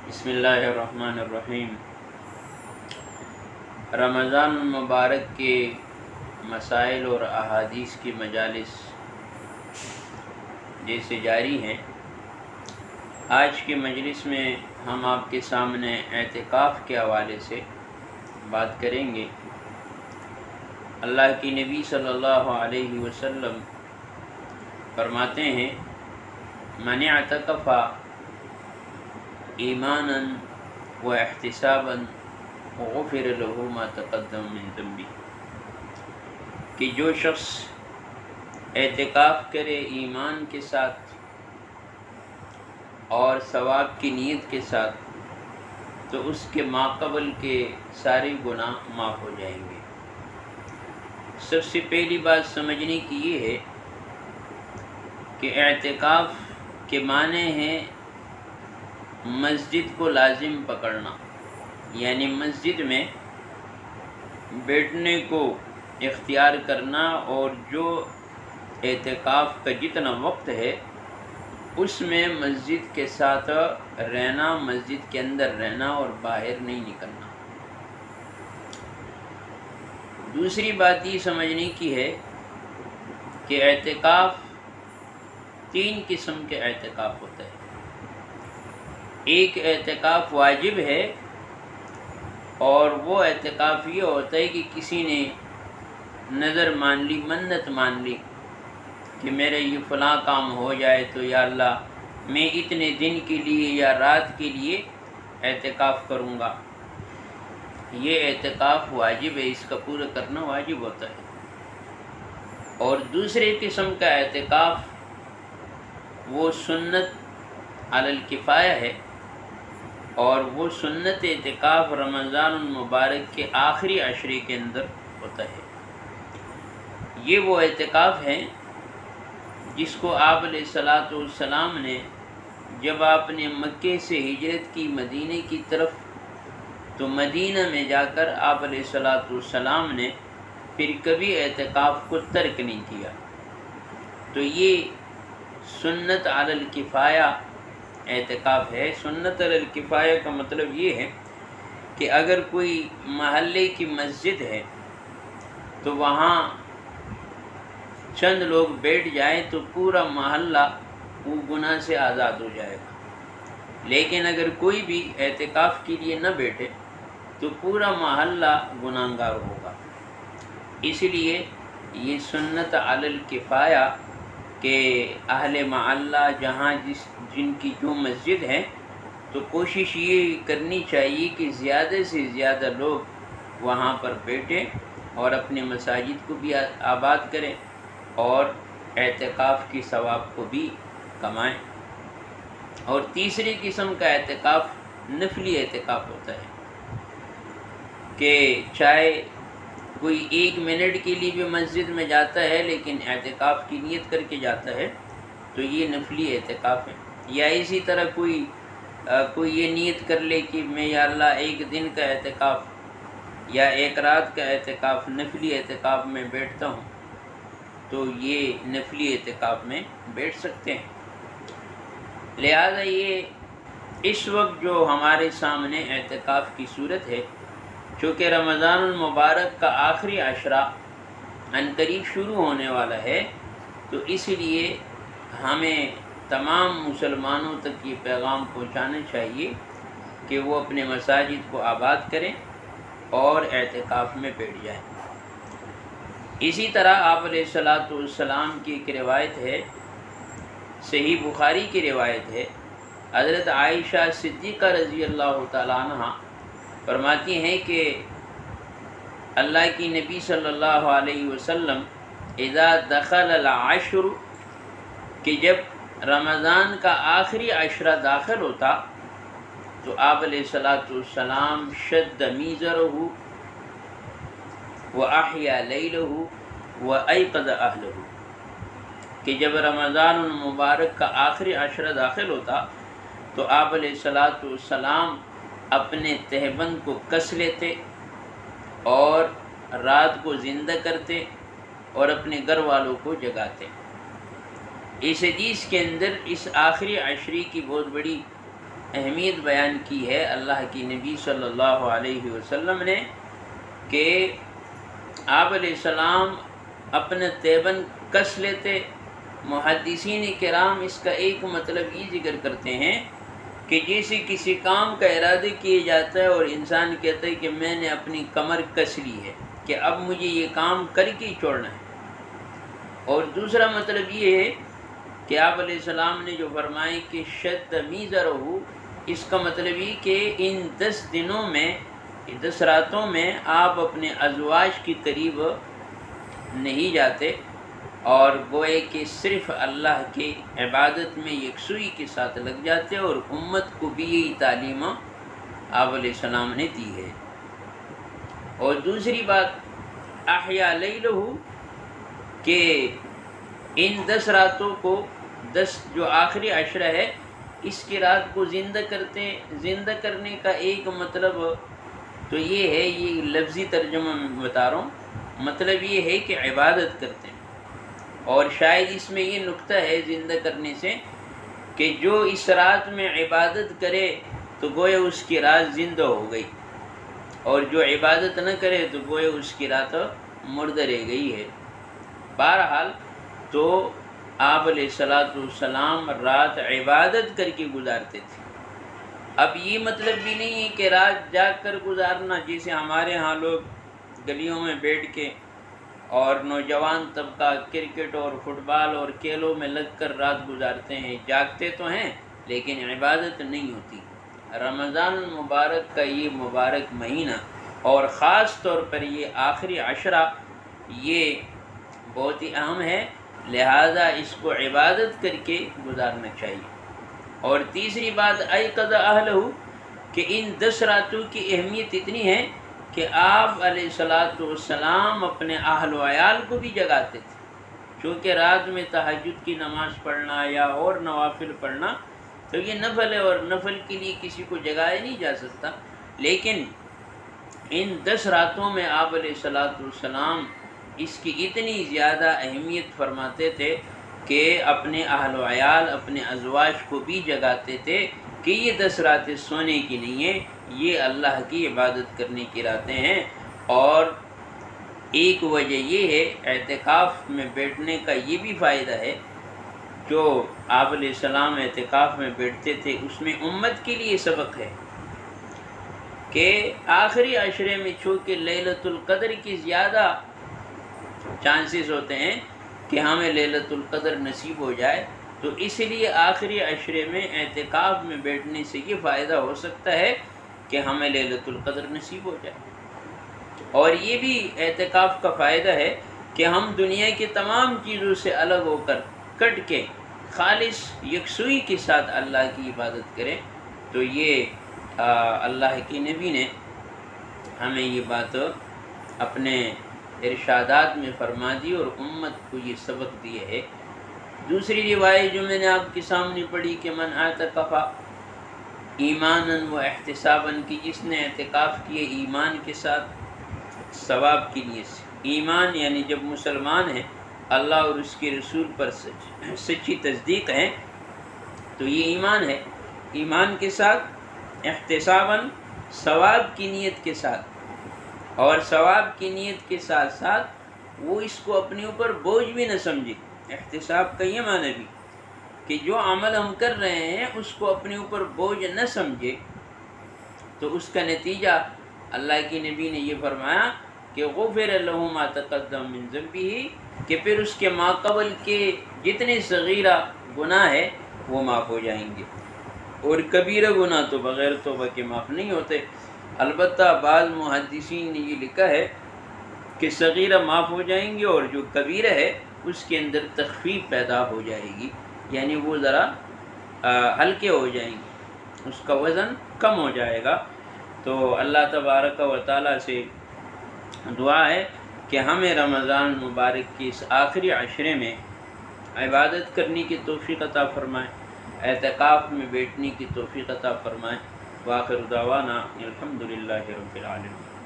بسم اللہ الرحمن الرحیم۔ رمضان المبارک کے مسائل اور احادیث کی مجالس جیسے جاری ہیں، آج کے مجلس میں ہم آپ کے سامنے اعتکاف کے حوالے سے بات کریں گے۔ اللہ کی نبی صلی اللہ علیہ وسلم فرماتے ہیں، من اعتکف ایمانا و احتسابا غفر له ما تقدم من ذنبه، کہ جو شخص اعتکاف کرے ایمان کے ساتھ اور ثواب کی نیت کے ساتھ، تو اس کے ماقبل کے سارے گناہ معاف ہو جائیں گے۔ سب سے پہلی بات سمجھنے کی یہ ہے کہ اعتکاف کے معنی ہیں مسجد کو لازم پکڑنا، یعنی مسجد میں بیٹھنے کو اختیار کرنا، اور جو اعتکاف کا جتنا وقت ہے اس میں مسجد کے ساتھ رہنا، مسجد کے اندر رہنا اور باہر نہیں نکلنا۔ دوسری بات یہ سمجھنے کی ہے کہ اعتکاف تین قسم کے اعتکاف ہوتا ہے۔ ایک اعتکاف واجب ہے، اور وہ اعتکاف یہ ہوتا ہے کہ کسی نے نظر مان لی، منت مان لی کہ میرے یہ فلاں کام ہو جائے تو یا اللہ میں اتنے دن کے لیے یا رات کے لیے اعتکاف کروں گا۔ یہ اعتکاف واجب ہے، اس کا پورا کرنا واجب ہوتا ہے۔ اور دوسرے قسم کا اعتکاف وہ سنت علی الکفایہ ہے، اور وہ سنت اعتکاف رمضان المبارک کے آخری عشرے کے اندر ہوتا ہے۔ یہ وہ اعتکاف ہیں جس کو آپ علیہ الصلاۃ والسلام نے، جب آپ نے مکے سے ہجرت کی مدینے کی طرف، تو مدینہ میں جا کر آپ علیہ الصلاۃ والسلام نے پھر کبھی اعتکاف کو ترک نہیں کیا۔ تو یہ سنت علی الکفایہ اعتکاف ہے۔ سنت علی الکفایہ کا مطلب یہ ہے کہ اگر کوئی محلے کی مسجد ہے تو وہاں چند لوگ بیٹھ جائیں تو پورا محلہ وہ گناہ سے آزاد ہو جائے گا، لیکن اگر کوئی بھی اعتکاف کے لیے نہ بیٹھے تو پورا محلہ گناہگار ہوگا۔ اس لیے یہ سنت علی الکفایہ کہ اہل محلہ جہاں جن کی جو مسجد ہے، تو کوشش یہ کرنی چاہیے کہ زیادہ سے زیادہ لوگ وہاں پر بیٹھیں اور اپنے مساجد کو بھی آباد کریں اور اعتکاف کی ثواب کو بھی کمائیں۔ اور تیسری قسم کا اعتکاف نفلی اعتکاف ہوتا ہے کہ چاہے کوئی 1 منٹ کے لیے بھی مسجد میں جاتا ہے لیکن اعتکاف کی نیت کر کے جاتا ہے، تو یہ نفلی اعتکاف ہے۔ یا اسی طرح کوئی یہ نیت کر لے کہ میں یا اللہ 1 دن کا اعتکاف یا 1 رات کا اعتکاف نفلی اعتکاف میں بیٹھتا ہوں، تو یہ نفلی اعتکاف میں بیٹھ سکتے ہیں۔ لہذا یہ اس وقت جو ہمارے سامنے اعتکاف کی صورت ہے، چونکہ رمضان المبارک کا آخری عشرہ عنقریب شروع ہونے والا ہے، تو اس لیے ہمیں تمام مسلمانوں تک یہ پیغام پہنچانا چاہیے کہ وہ اپنے مساجد کو آباد کریں اور اعتکاف میں بیٹھ جائیں۔ اسی طرح آپ علیہ الصلاۃ والسلام کی ایک روایت ہے، صحیح بخاری کی روایت ہے، حضرت عائشہ صدیقہ رضی اللہ تعالیٰ عنہ فرماتی ہیں کہ اللہ کی نبی صلی اللہ علیہ وسلم اذا دخل العشر، کہ جب رمضان کا آخری عشرہ داخل ہوتا تو آپ علیہ الصلاۃ والسلام شد میزرہ واحیا لیلہ وایقظ اہلہ، کہ جب رمضان المبارک کا آخری عشرہ داخل ہوتا تو آپ علیہ الصلاۃ والسلام اپنے تہبند کو کس لیتے اور رات کو زندہ کرتے اور اپنے گھر والوں کو جگاتے۔ اس حدیث کے اندر اس آخری عشری کی بہت بڑی اہمیت بیان کی ہے اللہ کی نبی صلی اللہ علیہ وسلم نے کہ آپ علیہ السلام اپنے تیبن کس لیتے۔ محدثین کرام اس کا ایک مطلب یہ ذکر کرتے ہیں کہ جیسے کسی کام کا ارادہ کیا جاتا ہے اور انسان کہتا ہے کہ میں نے اپنی کمر کس لی ہے کہ اب مجھے یہ کام کر کے چھوڑنا ہے۔ اور دوسرا مطلب یہ ہے کہ آپ علیہ السلام نے جو فرمائے کہ شد میزرہ، اس کا مطلب یہ کہ ان 10 دنوں میں 10 راتوں میں آپ اپنے ازواج کی قریب نہیں جاتے اور گوئے کہ صرف اللہ کی عبادت میں یکسوئی کے ساتھ لگ جاتے اور امت کو بھی یہی تعلیم آپ علیہ السلام نے دی ہے۔ اور دوسری بات احیا لیلہ، کہ ان 10 راتوں کو 10 جو آخری عشرہ ہے اس کی رات کو زندہ کرتے۔ زندہ کرنے کا ایک مطلب تو یہ ہے، یہ لفظی ترجمہ میں بتا رہا ہوں، مطلب یہ ہے کہ عبادت کرتے ہیں۔ اور شاید اس میں یہ نکتہ ہے زندہ کرنے سے کہ جو اس رات میں عبادت کرے تو گویا اس کی رات زندہ ہو گئی، اور جو عبادت نہ کرے تو گویا اس کی رات مردہ رہ گئی ہے۔ بہرحال تو آپ علیہ السلام رات عبادت کر کے گزارتے تھے۔ اب یہ مطلب بھی نہیں ہے کہ رات جاگ کر گزارنا، جیسے ہمارے ہاں لوگ گلیوں میں بیٹھ کے اور نوجوان طبقہ کرکٹ اور فٹ بال اور کھیلوں میں لگ کر رات گزارتے ہیں، جاگتے تو ہیں لیکن عبادت نہیں ہوتی۔ رمضان المبارک کا یہ مبارک مہینہ اور خاص طور پر یہ آخری عشرہ یہ بہت ہی اہم ہے، لہذا اس کو عبادت کر کے گزارنا چاہیے۔ اور تیسری بات ایقظ اہلہ، کہ ان 10 راتوں کی اہمیت اتنی ہے کہ آپ علیہ السلام اپنے اہل و عیال کو بھی جگاتے تھے، چونکہ رات میں تہجد کی نماز پڑھنا یا اور نوافل پڑھنا تو یہ نفل ہے اور نفل کے لیے کسی کو جگایا نہیں جا سکتا، لیکن ان 10 راتوں میں آپ علیہ السلام اس کی اتنی زیادہ اہمیت فرماتے تھے کہ اپنے اہل و عیال اپنے ازواج کو بھی جگاتے تھے کہ یہ 10 راتیں سونے کی نہیں ہیں، یہ اللہ کی عبادت کرنے کی راتیں ہیں۔ اور ایک وجہ یہ ہے اعتکاف میں بیٹھنے کا یہ بھی فائدہ ہے، جو آپ علیہ السلام اعتکاف میں بیٹھتے تھے اس میں امت کے لیے سبق ہے کہ آخری عشرے میں چونکہ لیلۃ القدر کی زیادہ چانسز ہوتے ہیں کہ ہمیں لیلۃ القدر نصیب ہو جائے، تو اس لیے آخری عشرے میں اعتکاف میں بیٹھنے سے یہ فائدہ ہو سکتا ہے کہ ہمیں لیلۃ القدر نصیب ہو جائے۔ اور یہ بھی اعتکاف کا فائدہ ہے کہ ہم دنیا کی تمام چیزوں سے الگ ہو کر کٹ کے خالص یکسوئی کے ساتھ اللہ کی عبادت کریں۔ تو یہ اللہ کے نبی نے ہمیں یہ بات اپنے ارشادات میں فرما دی اور امت کو یہ سبق دیے ہے۔ دوسری روایت جو میں نے آپ کے سامنے پڑھی کہ من اعتکف ایمانا و احتسابا، کہ جس نے اعتکاف کیے ایمان کے ساتھ ثواب کی نیت سے۔ ایمان یعنی جب مسلمان ہیں، اللہ اور اس کے رسول پر سچی تصدیق ہے تو یہ ایمان ہے۔ ایمان کے ساتھ احتسابا، ثواب کی نیت کے ساتھ، اور ثواب کی نیت کے ساتھ ساتھ وہ اس کو اپنے اوپر بوجھ بھی نہ سمجھے۔ احتساب کا یہ معنی بھی کہ جو عمل ہم کر رہے ہیں اس کو اپنے اوپر بوجھ نہ سمجھے، تو اس کا نتیجہ اللہ کی نبی نے یہ فرمایا کہ غفر له ما تقدم من ذنبه، کہ پھر اس کے ماقبل کے جتنے صغیرہ گناہ ہے وہ معاف ہو جائیں گے، اور کبیرہ گناہ تو بغیر توبہ کے معاف نہیں ہوتے۔ البتہ بعض محدثین نے یہ لکھا ہے کہ صغیرہ معاف ہو جائیں گے اور جو کبیرہ ہے اس کے اندر تخفیف پیدا ہو جائے گی، یعنی وہ ذرا ہلکے ہو جائیں گے، اس کا وزن کم ہو جائے گا۔ تو اللہ تبارک و تعالیٰ سے دعا ہے کہ ہمیں رمضان مبارک کی اس آخری عشرے میں عبادت کرنے کی توفیق عطا فرمائے، اعتکاف میں بیٹھنے کی توفیق عطا فرمائے۔ وآخر دعوانا الحمدللہ رب العالمین۔